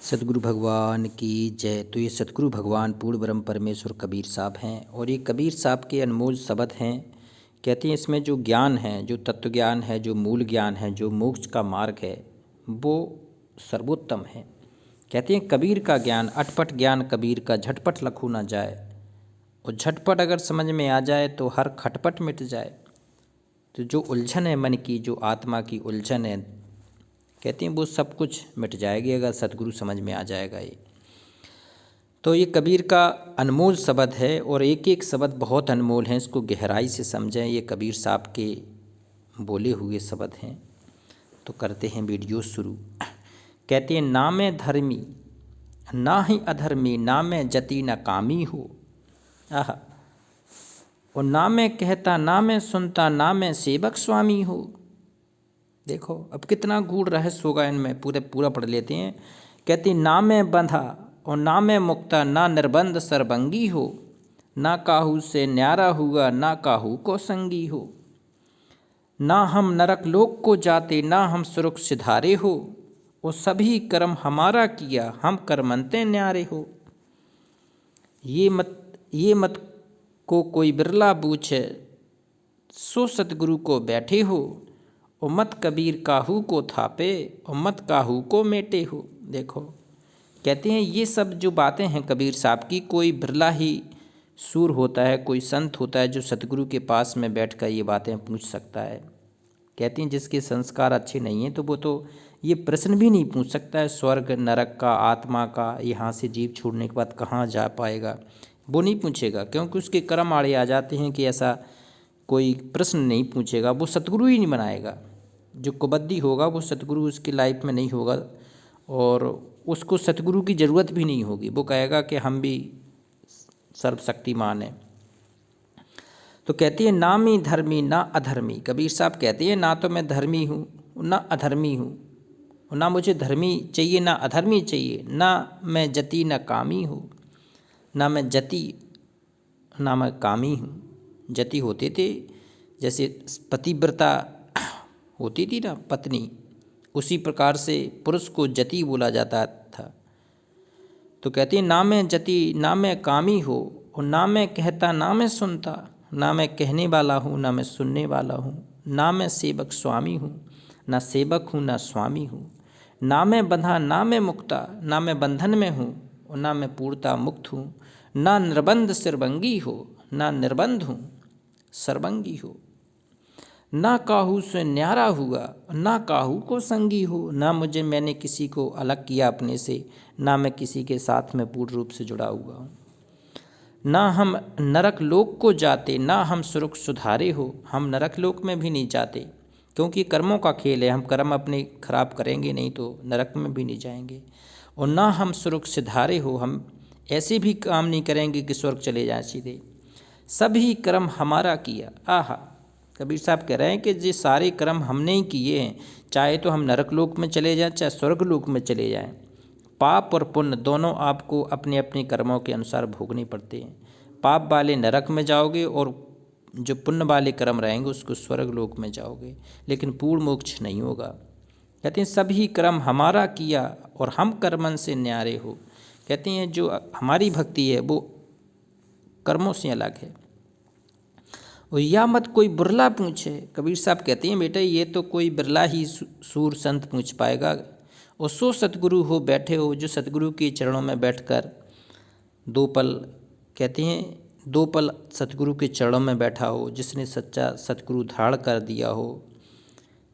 सतगुरु भगवान की जय। तो ये सतगुरु भगवान पूर्ण ब्रह्म परमेश्वर कबीर साहब हैं और ये कबीर साहब के अनमोल शब्द हैं। कहते हैं इसमें जो ज्ञान है, जो तत्व ज्ञान है, जो मूल ज्ञान है, जो मोक्ष का मार्ग है, वो सर्वोत्तम है। कहते हैं कबीर का ज्ञान अटपट ज्ञान कबीर का, झटपट लखू ना जाए। और झटपट अगर समझ में आ जाए तो हर खटपट मिट जाए। तो जो उलझन है मन की, जो आत्मा की उलझन है, कहते हैं वो सब कुछ मिट जाएगी अगर सतगुरु समझ में आ जाएगा। ये तो ये कबीर का अनमोल शब्द है और एक एक शब्द बहुत अनमोल हैं। इसको गहराई से समझें। ये कबीर साहब के बोले हुए शब्द हैं। तो करते हैं वीडियो शुरू। कहते हैं ना मैं धर्मी ना ही अधर्मी, ना मैं जति न कामी हो। आह, और ना मैं कहता ना मैं सुनता, ना मैं सेवक स्वामी हो। देखो अब कितना गूढ़ रहस्य होगा इनमें, पूरा पढ़ लेते हैं। कहती ना मैं बंधा और ना मैं मुक्ता, ना निर्बंध सरबंगी हो। ना काहू से न्यारा हुआ, ना काहू को संगी हो। ना हम नरक लोक को जाते, ना हम सुरुख सिधारे हो। वो सभी कर्म हमारा किया, हम कर्मंते न्यारे हो। ये मत को कोई बिरला बूझे, सो सतगुरु को बैठे हो। और मत कबीर काहू को थापे, और मत काहू को मेटे हो। देखो कहते हैं ये सब जो बातें हैं कबीर साहब की, कोई बिरला ही सूर होता है, कोई संत होता है जो सतगुरु के पास में बैठकर ये बातें पूछ सकता है। कहती हैं जिसके संस्कार अच्छे नहीं हैं तो वो तो ये प्रश्न भी नहीं पूछ सकता है, स्वर्ग नरक का, आत्मा का, यहाँ से जीव छोड़ने के बाद कहाँ जा पाएगा, वो नहीं पूछेगा। क्योंकि उसके कर्म आड़े आ जाते हैं कि ऐसा कोई प्रश्न नहीं पूछेगा। वो सतगुरु ही नहीं बनाएगा। जो कुबद्दी होगा वो सतगुरु उसकी लाइफ में नहीं होगा और उसको सतगुरु की ज़रूरत भी नहीं होगी। वो कहेगा कि हम भी सर्वशक्तिमान हैं। तो कहती है ना मैं धर्मी ना अधर्मी। कबीर साहब कहते हैं ना तो मैं धर्मी हूँ ना अधर्मी हूँ, ना मुझे धर्मी चाहिए ना अधर्मी चाहिए, ना मैं जति ना कामी हूँ। ना मैं जति ना मैं कामी हूँ। जति होते थे जैसे पतिव्रता होती थी ना पत्नी, उसी प्रकार से पुरुष को जति बोला जाता था। तो कहती है ना मैं जति ना मैं कामी हो, और ना मैं कहता ना मैं सुनता, ना मैं कहने वाला हूँ ना मैं सुनने वाला हूँ। ना मैं सेवक स्वामी हूँ, ना सेवक हूँ ना स्वामी हूँ। ना मैं बंधा ना मैं मुक्ता, ना मैं बंधन में हूँ और ना मैं पूर्णता मुक्त हूँ। ना निर्बंध सिरबंगी हो, ना निर्बंध हूँ सर्वंगी हो। ना काहू से न्यारा हुआ, ना काहू को संगी हो। ना मैंने किसी को अलग किया अपने से, ना मैं किसी के साथ में पूर्ण रूप से जुड़ा हुआ हूँ। ना हम नरक लोक को जाते, ना हम सुरुख सुधारे हो। हम नरक लोक में भी नहीं जाते क्योंकि कर्मों का खेल है। हम कर्म अपने खराब करेंगे नहीं तो नरक में भी नहीं जाएंगे। और ना हम सुरुख सिधारे हो, हम ऐसे भी काम नहीं करेंगे कि स्वर्ग चले जाएं सीधे। सभी कर्म हमारा किया। आहा, कबीर साहब कह रहे हैं कि ये सारे कर्म हमने ही किए हैं। चाहे तो हम नरक लोक में चले जाएं, चाहे स्वर्ग लोक में चले जाएं। पाप और पुण्य दोनों आपको अपने अपने कर्मों के अनुसार भोगने पड़ते हैं। पाप वाले नरक में जाओगे और जो पुण्य वाले कर्म रहेंगे उसको स्वर्ग लोक में जाओगे, लेकिन पूर्ण मोक्ष नहीं होगा। कहते हैं सभी कर्म हमारा किया और हम कर्मन से न्यारे हो। कहते हैं जो हमारी भक्ति है वो कर्मों से अलग है। और या मत कोई बिरला पूछे। कबीर साहब कहते हैं बेटा ये तो कोई बिरला ही सूर संत पूछ पाएगा। और सो सतगुरु हो बैठे हो, जो सतगुरु के चरणों में बैठकर दो पल, कहते हैं दो पल सतगुरु के चरणों में बैठा हो, जिसने सच्चा सतगुरु धारण कर दिया हो।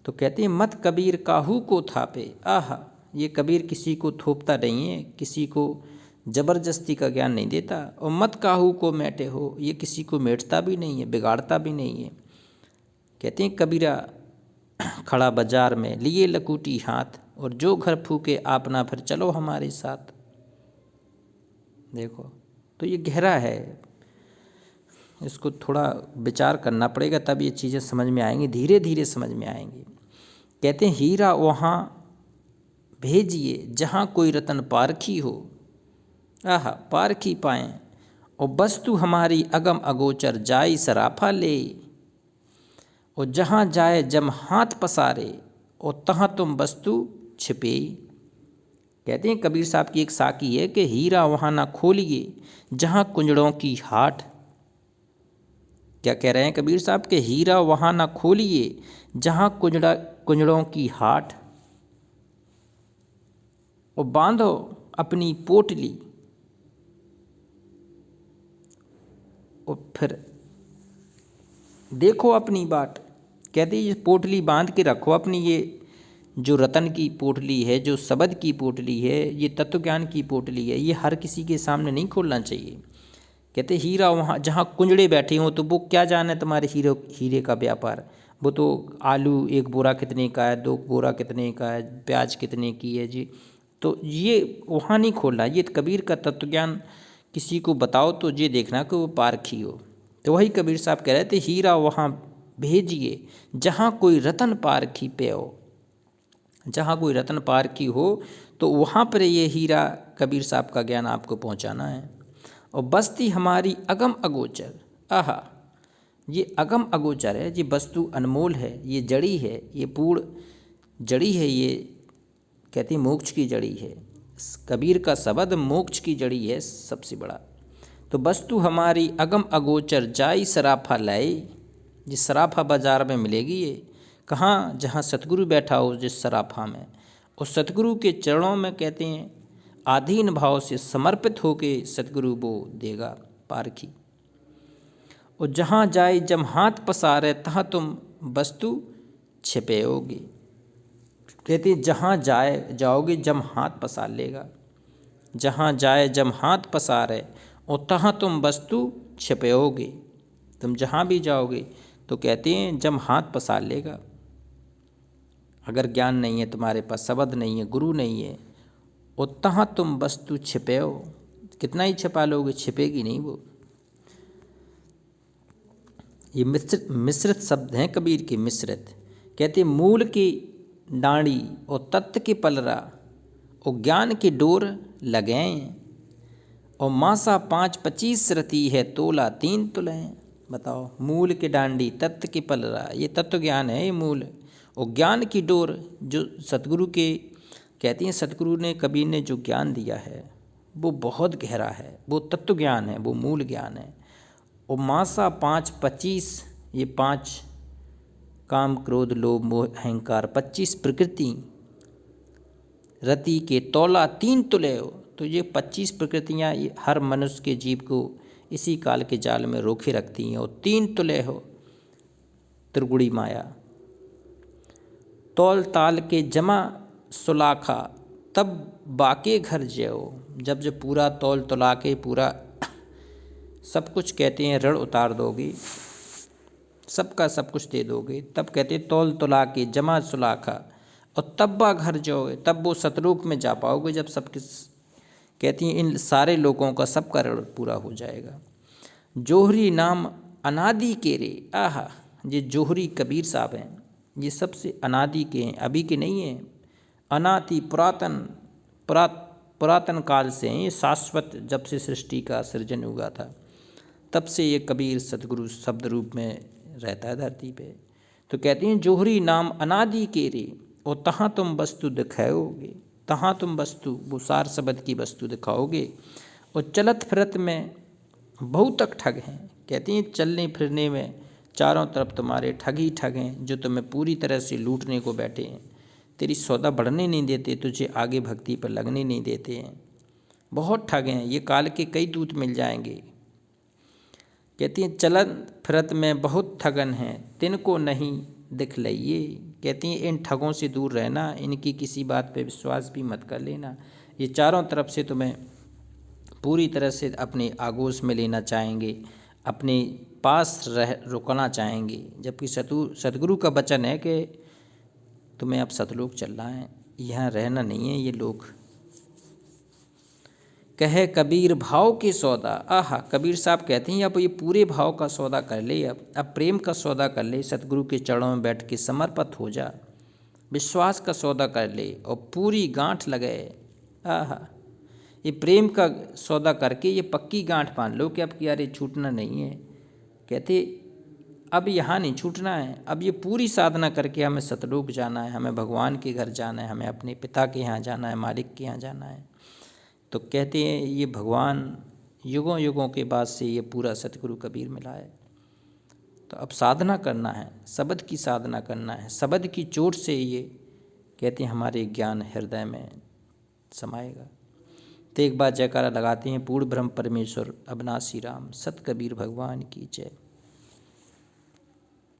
तो कहते हैं मत कबीर काहू को थापे। आहा, ये कबीर किसी को थोपता नहीं है, किसी को जबरदस्ती का ज्ञान नहीं देता। और मत काहू को मेटे हो, ये किसी को मेटता भी नहीं है, बिगाड़ता भी नहीं है। कहते हैं कबीरा खड़ा बाजार में लिए लकूटी हाथ, और जो घर फूके आपना फिर चलो हमारे साथ। देखो तो ये गहरा है, इसको थोड़ा विचार करना पड़ेगा तब ये चीज़ें समझ में आएंगी, धीरे धीरे समझ में आएंगी। कहते हैं हीरा वहाँ भेजिए जहाँ कोई रतन पारखी हो। आहा, पारखी पाएँ और वस्तु हमारी अगम अगोचर जाई सराफा ले। और जहाँ जाए जम हाथ पसारे, और तहाँ तुम वस्तु छिपे। कहते हैं कबीर साहब की एक साकी है कि हीरा वहाँ ना खोलिए जहाँ कुंजड़ों की हाट। क्या कह रहे हैं कबीर साहब के हीरा वहाँ ना खोलिए जहाँ कुंजड़ों की हाट, और बांधो अपनी पोटली, और फिर देखो अपनी बाट। कहते ये पोटली बांध के रखो अपनी, ये जो रतन की पोटली है, जो शब्द की पोटली है, ये तत्व ज्ञान की पोटली है, ये हर किसी के सामने नहीं खोलना चाहिए। कहते हीरा वहाँ जहाँ कुंजड़े बैठे हों तो वो क्या जाने तुम्हारे हीरे का व्यापार। वो तो आलू एक बोरा कितने का है, 2 बोरा कितने का है, प्याज कितने की है जी, तो ये वहाँ नहीं खोलना। ये कबीर का तत्व ज्ञान किसी को बताओ तो ये देखना कि वो पारखी हो। तो वही कबीर साहब कह रहे थे हीरा वहाँ भेजिए जहाँ कोई रतन पारखी पे हो। जहाँ कोई रतन पारखी हो तो वहाँ पर ये हीरा कबीर साहब का ज्ञान आपको पहुँचाना है। और बस्ती हमारी अगम अगोचर, आहा, ये अगम अगोचर है, ये वस्तु अनमोल है, ये जड़ी है, ये पूर्ण जड़ी है, ये कहती मोक्ष की जड़ी है। कबीर का शब्द मोक्ष की जड़ी है सबसे बड़ा। तो वस्तु हमारी अगम अगोचर जाई सराफा लाए, ये सराफा बाजार में मिलेगी। ये कहाँ? जहाँ सतगुरु बैठा हो जिस सराफा में, उस सतगुरु के चरणों में कहते हैं आधीन भाव से समर्पित होके सतगुरु वो देगा पारखी। और जहाँ जाए जब हाथ पसारे तहाँ तुम वस्तु छिपेओगे। कहते जहाँ जाओगे जब हाथ पसार लेगा, जहाँ जाए जब हाथ पसारे और तहाँ तुम वस्तु छिपेओगे। तुम जहाँ भी जाओगे तो कहते हैं जब हाथ पसार लेगा। अगर ज्ञान नहीं है तुम्हारे पास, शब्द नहीं है, गुरु नहीं है, और तहाँ तुम वस्तु छिपेओ, कितना ही छिपा लोगे, छिपेगी नहीं वो। ये मिश्रित शब्द हैं कबीर के, मिश्रित। कहते मूल की डांडी और तत्व के पलरा और ज्ञान की डोर लगें, और मासा 5-25 रती है तोला 3 तुलें। बताओ, मूल की डांडी तत्व के पलरा, ये तत्व ज्ञान है, ये मूल। और ज्ञान की डोर जो सतगुरु के कहती हैं, सतगुरु ने कबीर ने जो ज्ञान दिया है वो बहुत गहरा है, वो तत्व ज्ञान है, वो मूल ज्ञान है। और मासा 5-25, ये 5 काम क्रोध लोभ मोह अहंकार, 25 प्रकृति रति के तौला 3 तुले हो। तो ये 25 प्रकृतियाँ हर मनुष्य के जीव को इसी काल के जाल में रोके रखती हैं। और 3 तुले हो त्रिगुणी माया, तौल ताल के जमा सुलाखा तब बाके घर जयो। जब पूरा तौल तुला के पूरा सब कुछ कहते हैं ऋण उतार दोगे, सबका सब कुछ दे दोगे, तब कहते तौल तुला के जमा सुलाखा, और तब्बा घर जाओगे, तब वो सतलोक में जा पाओगे जब सब कहती हैं इन सारे लोगों का सबका ऋण पूरा हो जाएगा। जोहरी नाम अनादि के रे, आहा, ये जोहरी कबीर साहब हैं, ये सबसे अनादि के हैं, अभी के नहीं हैं। अनादि पुरातन काल से हैं, ये शाश्वत, जब से सृष्टि का सृजन हुआ था तब से ये कबीर सतगुरु शब्द रूप में रहता है धरती पे। तो कहते हैं जोहरी नाम अनादि के रे, और तहाँ तुम वस्तु दिखाओगे, तहाँ तुम वस्तु वो सार शब्द की वस्तु दिखाओगे। और चलत फिरत में बहुत तक ठग हैं। कहती हैं चलने फिरने में चारों तरफ तुम्हारे ठग ही ठग हैं, जो तुम्हें पूरी तरह से लूटने को बैठे हैं, तेरी सौदा बढ़ने नहीं देते, तुझे आगे भक्ति पर लगने नहीं देते हैं। बहुत ठग हैं, ये काल के कई दूत मिल जाएंगे। कहती हैं चलन फिरत में बहुत ठगन हैं, तिनको नहीं दिखलाइए। कहती हैं इन ठगों से दूर रहना, इनकी किसी बात पे विश्वास भी मत कर लेना। ये चारों तरफ से तुम्हें पूरी तरह से अपने आगोश में लेना चाहेंगे, अपने पास रुकना चाहेंगे, जबकि सतगुरु का वचन है कि तुम्हें अब सतलोक चलना है, यहाँ रहना नहीं है। ये लोग कहे कबीर भाव के सौदा, आहा, कबीर साहब कहते हैं अब ये पूरे भाव का सौदा कर ले, अब प्रेम का सौदा कर ले, सतगुरु के चरणों में बैठ के समर्पित हो जा, विश्वास का सौदा कर ले और पूरी गांठ लगे। आहा, ये प्रेम का सौदा करके ये पक्की गांठ बांध लो कि अब यार ये छूटना नहीं है। कहते अब यहाँ नहीं छूटना है, अब ये पूरी साधना करके हमें सतलोक जाना है, हमें भगवान के घर जाना है, हमें अपने पिता के यहाँ जाना है, मालिक के यहाँ जाना है। तो कहते हैं ये भगवान युगों युगों के बाद से ये पूरा सतगुरु कबीर मिला है। तो अब साधना करना है, शब्द की साधना करना है, शब्द की चोट से ये कहते हैं हमारे ज्ञान हृदय में समाएगा। तो एक बार जयकारा लगाते हैं, पूर्ण ब्रह्म परमेश्वर अविनाशी राम, सत कबीर भगवान की जय।